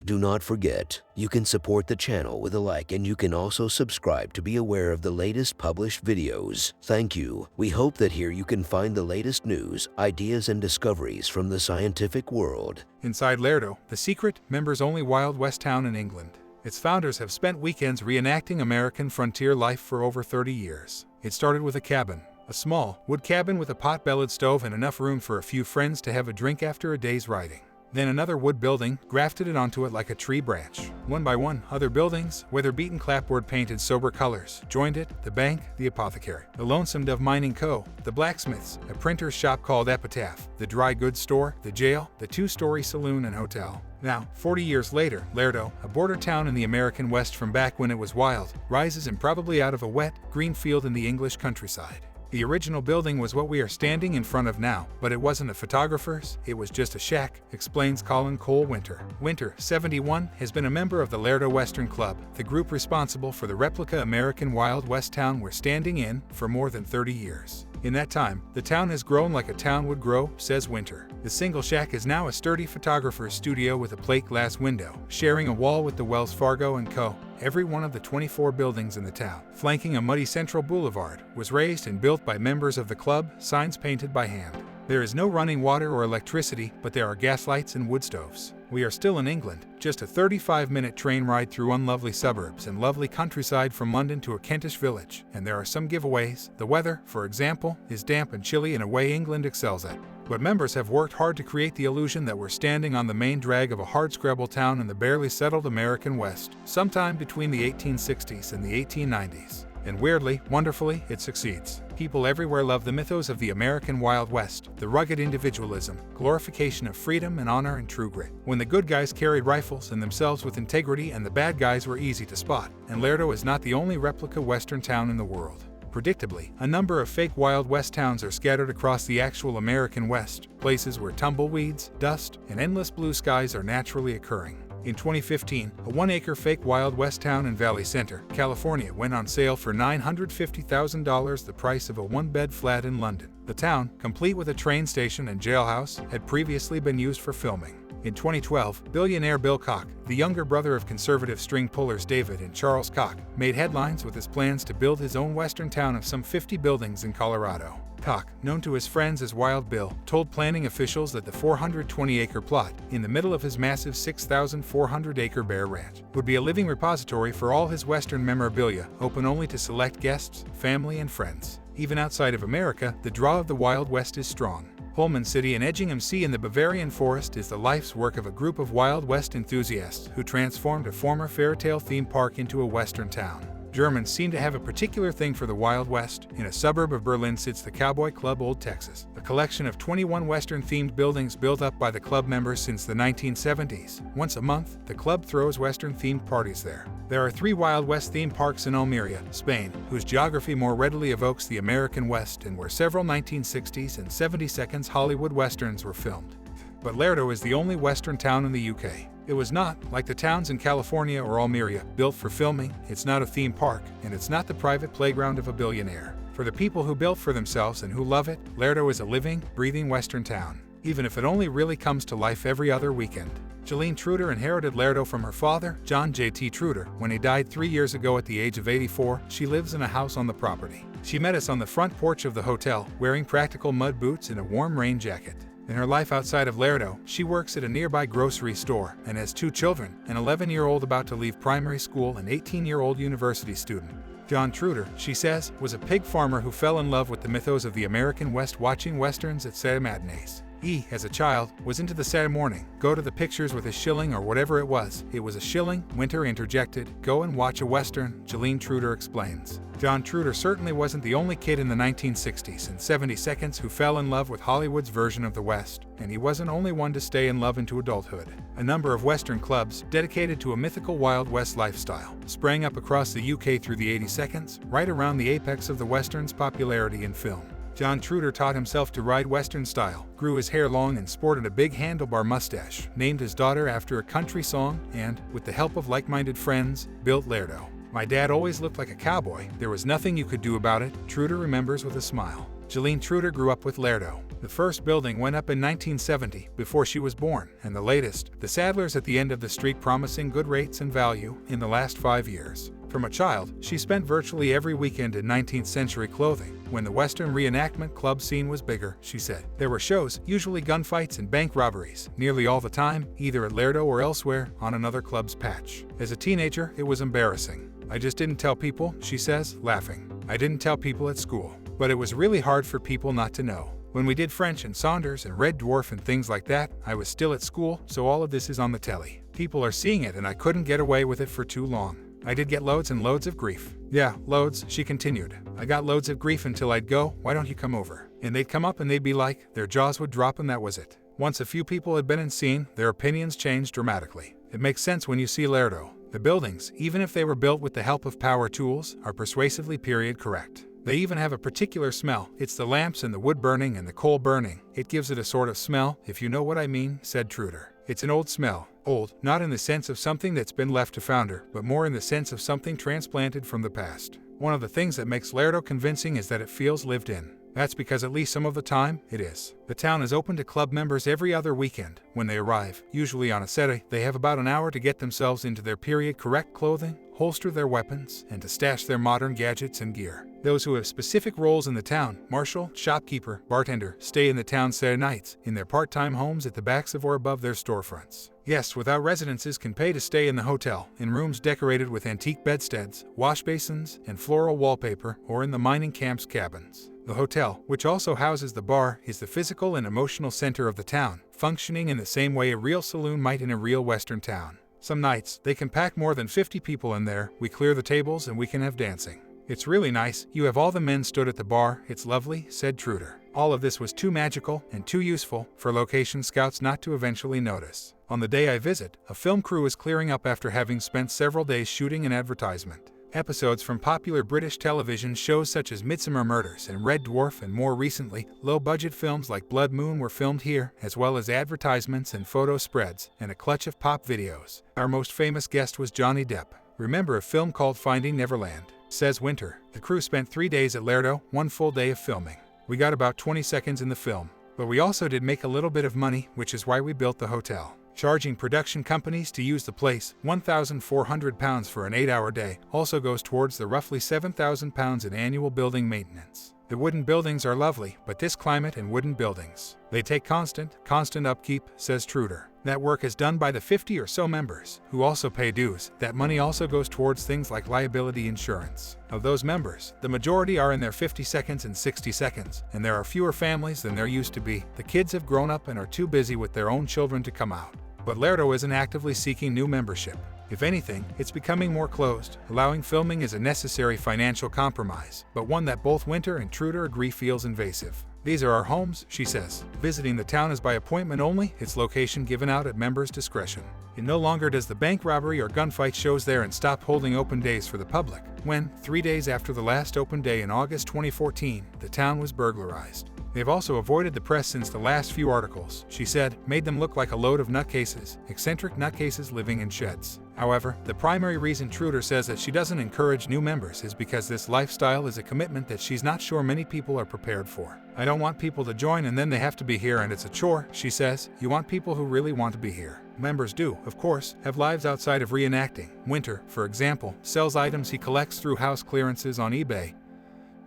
Do not forget, you can support the channel with a like, and you can also subscribe to be aware of the latest published videos. Thank you. We hope that here you can find the latest news, ideas, and discoveries from the scientific world. Inside Lerdo, the secret, members-only Wild West town in England. Its founders have spent weekends reenacting American frontier life for over 30 years. It started with a cabin. A small, wood cabin with a pot-bellied stove and enough room for a few friends to have a drink after a day's riding. Then another wood building, grafted it onto it like a tree branch. One by one, other buildings, weather-beaten clapboard painted sober colors, joined it: the bank, the apothecary, the Lonesome Dove Mining Co, the blacksmiths, a printer's shop called Epitaph, the dry goods store, the jail, the two-story saloon and hotel. Now, 40 years later, Lerdo, a border town in the American West from back when it was wild, rises improbably out of a wet, green field in the English countryside. The original building was what we are standing in front of now, but it wasn't a photographer's, it was just a shack, explains Colin Cole Winter. Winter, 71, has been a member of the Lerdo Western Club, the group responsible for the replica American Wild West town we're standing in, for more than 30 years. In that time, the town has grown like a town would grow, says Winter. The single shack is now a sturdy photographer's studio with a plate glass window, sharing a wall with the Wells Fargo & Co. Every one of the 24 buildings in the town, flanking a muddy central boulevard, was raised and built by members of the club, signs painted by hand. There is no running water or electricity, but there are gas lights and wood stoves. We are still in England, just a 35-minute train ride through unlovely suburbs and lovely countryside from London to a Kentish village, and there are some giveaways. The weather, for example, is damp and chilly in a way England excels at. But members have worked hard to create the illusion that we're standing on the main drag of a hardscrabble town in the barely settled American West, sometime between the 1860s and the 1890s. And weirdly, wonderfully, it succeeds. People everywhere love the mythos of the American Wild West, the rugged individualism, glorification of freedom and honor and true grit. When the good guys carried rifles and themselves with integrity, and the bad guys were easy to spot. And Lerdo is not the only replica Western town in the world. Predictably, a number of fake Wild West towns are scattered across the actual American West, places where tumbleweeds, dust, and endless blue skies are naturally occurring. In 2015, a 1-acre fake Wild West town in Valley Center, California went on sale for $950,000, the price of a one-bed flat in London. The town, complete with a train station and jailhouse, had previously been used for filming. In 2012, billionaire Bill Koch, the younger brother of conservative string pullers David and Charles Koch, made headlines with his plans to build his own western town of some 50 buildings in Colorado. Koch, known to his friends as Wild Bill, told planning officials that the 420-acre plot, in the middle of his massive 6,400-acre Bear Ranch, would be a living repository for all his western memorabilia, open only to select guests, family, and friends. Even outside of America, the draw of the Wild West is strong. Pullman City in Edging am See in the Bavarian forest is the life's work of a group of Wild West enthusiasts who transformed a former fairytale theme park into a western town. Germans seem to have a particular thing for the Wild West. In a suburb of Berlin sits the Cowboy Club Old Texas, a collection of 21 Western-themed buildings built up by the club members since the 1970s. Once a month, the club throws Western-themed parties there. There are 3 Wild West-themed parks in Almeria, Spain, whose geography more readily evokes the American West and where several 1960s and 72nd Hollywood Westerns were filmed. But Lerdo is the only Western town in the UK. It was not, like the towns in California or Almeria, built for filming. It's not a theme park, and it's not the private playground of a billionaire. For the people who built for themselves and who love it, Lerdo is a living, breathing Western town, even if it only really comes to life every other weekend. Jolene Truder inherited Lerdo from her father, John J.T. Truder. When he died 3 years ago at the age of 84, she lives in a house on the property. She met us on the front porch of the hotel, wearing practical mud boots and a warm rain jacket. In her life outside of Lerdo, she works at a nearby grocery store and has 2 children, an 11-year-old about to leave primary school and 18-year-old university student. John Truder, she says, was a pig farmer who fell in love with the mythos of the American West watching westerns at Saturday matinees. He, as a child, was into the Saturday morning, go to the pictures with a shilling or whatever it was. It was a shilling, Winter interjected, go and watch a western, Jolene Truder explains. John Truder certainly wasn't the only kid in the 1960s and 72nds who fell in love with Hollywood's version of the West, and he wasn't only one to stay in love into adulthood. A number of Western clubs, dedicated to a mythical Wild West lifestyle, sprang up across the UK through the 82nds, right around the apex of the Western's popularity in film. John Truder taught himself to ride Western style, grew his hair long and sported a big handlebar mustache, named his daughter after a country song, and, with the help of like-minded friends, built Lerdo. My dad always looked like a cowboy. There was nothing you could do about it, Truder remembers with a smile. Jeline Truder grew up with Lerdo. The first building went up in 1970, before she was born, and the latest, the Sadlers at the end of the street, promising good rates and value, in the last 5 years. From a child, she spent virtually every weekend in 19th century clothing. When the Western reenactment club scene was bigger, she said, there were shows, usually gunfights and bank robberies, nearly all the time, either at Lerdo or elsewhere, on another club's patch. As a teenager, it was embarrassing. I just didn't tell people, she says, laughing. I didn't tell people at school. But it was really hard for people not to know. When we did French and Saunders and Red Dwarf and things like that, I was still at school, so all of this is on the telly. People are seeing it and I couldn't get away with it for too long. I did get loads and loads of grief. Yeah, loads, she continued. I got loads of grief until I'd go, why don't you come over? And they'd come up and they'd be like, their jaws would drop and that was it. Once a few people had been and seen, their opinions changed dramatically. It makes sense when you see Lerdo. The buildings, even if they were built with the help of power tools, are persuasively period correct. They even have a particular smell. It's the lamps and the wood burning and the coal burning. It gives it a sort of smell, if you know what I mean, said Truder. It's an old smell. Old, not in the sense of something that's been left to founder, but more in the sense of something transplanted from the past. One of the things that makes Lerdo convincing is that it feels lived in. That's because at least some of the time, it is. The town is open to club members every other weekend. When they arrive, usually on a Saturday, they have about an hour to get themselves into their period-correct clothing, holster their weapons, and to stash their modern gadgets and gear. Those who have specific roles in the town, marshal, shopkeeper, bartender, stay in the town Saturday nights, in their part-time homes at the backs of or above their storefronts. Guests without residences can pay to stay in the hotel, in rooms decorated with antique bedsteads, wash basins, and floral wallpaper, or in the mining camp's cabins. The hotel, which also houses the bar, is the physical and emotional center of the town, functioning in the same way a real saloon might in a real Western town. Some nights, they can pack more than 50 people in there, we clear the tables and we can have dancing. It's really nice, you have all the men stood at the bar, it's lovely, said Truder. All of this was too magical and too useful for location scouts not to eventually notice. On the day I visit, a film crew is clearing up after having spent several days shooting an advertisement. Episodes from popular British television shows such as Midsummer Murders and Red Dwarf and more recently, low-budget films like Blood Moon were filmed here, as well as advertisements and photo spreads, and a clutch of pop videos. Our most famous guest was Johnny Depp. Remember a film called Finding Neverland? Says Winter. The crew spent 3 days at Lerdo, 1 full day of filming. We got about 20 seconds in the film. But we also did make a little bit of money, which is why we built the hotel. Charging production companies to use the place, £1,400 for an 8-hour day, also goes towards the roughly £7,000 in annual building maintenance. The wooden buildings are lovely, but this climate and wooden buildings, they take constant upkeep, says Truder. That work is done by the 50 or so members, who also pay dues. That money also goes towards things like liability insurance. Of those members, the majority are in their 52nd and 62nd, and there are fewer families than there used to be. The kids have grown up and are too busy with their own children to come out. But Lerdo isn't actively seeking new membership. If anything, it's becoming more closed. Allowing filming is a necessary financial compromise, but one that both Winter and Truder agree feels invasive. These are our homes, she says. Visiting the town is by appointment only, its location given out at members' discretion. It no longer does the bank robbery or gunfight shows there and stop holding open days for the public. When, 3 days after the last open day in August 2014, the town was burglarized. They've also avoided the press since the last few articles, she said, made them look like a load of nutcases, eccentric nutcases living in sheds. However, the primary reason Truder says that she doesn't encourage new members is because this lifestyle is a commitment that she's not sure many people are prepared for. I don't want people to join and then they have to be here and it's a chore, she says. You want people who really want to be here. Members do, of course, have lives outside of reenacting. Winter, for example, sells items he collects through house clearances on eBay.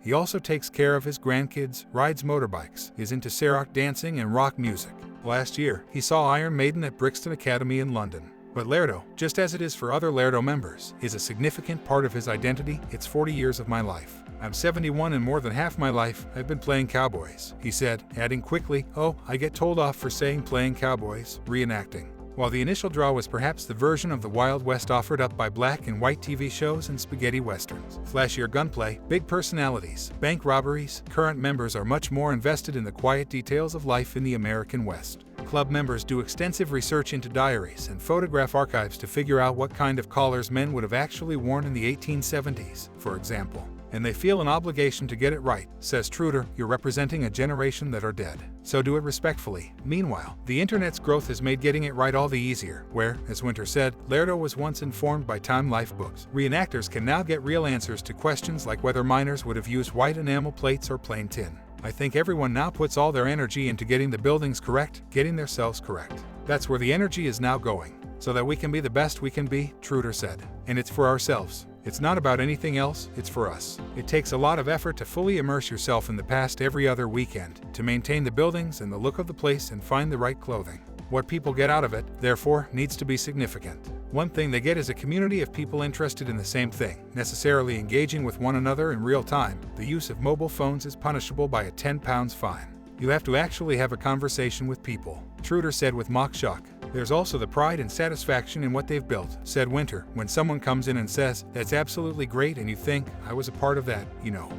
He also takes care of his grandkids, rides motorbikes, is into Sarok dancing and rock music. Last year, he saw Iron Maiden at Brixton Academy in London. But Lerdo, just as it is for other Lerdo members, is a significant part of his identity. It's 40 years of my life. I'm 71 and more than half my life I've been playing cowboys, he said, adding quickly, oh, I get told off for saying playing cowboys, reenacting. While the initial draw was perhaps the version of the Wild West offered up by black and white TV shows and spaghetti westerns, flashier gunplay, big personalities, bank robberies, current members are much more invested in the quiet details of life in the American West. Club members do extensive research into diaries and photograph archives to figure out what kind of collars men would have actually worn in the 1870s, for example. and they feel an obligation to get it right. Says Truder, you're representing a generation that are dead. So do it respectfully. Meanwhile, the internet's growth has made getting it right all the easier, where, as Winter said, Lerdo was once informed by Time Life books. Reenactors can now get real answers to questions like whether miners would have used white enamel plates or plain tin. I think everyone now puts all their energy into getting the buildings correct, getting themselves correct. That's where the energy is now going, so that we can be the best we can be, Truder said. And it's for ourselves. It's not about anything else, it's for us. It takes a lot of effort to fully immerse yourself in the past every other weekend, to maintain the buildings and the look of the place and find the right clothing. What people get out of it, therefore, needs to be significant. One thing they get is a community of people interested in the same thing, necessarily engaging with one another in real time. The use of mobile phones is punishable by a £10 fine. You have to actually have a conversation with people, Truder said with mock shock. There's also the pride and satisfaction in what they've built, said Winter, when someone comes in and says, that's absolutely great and you think, I was a part of that, you know.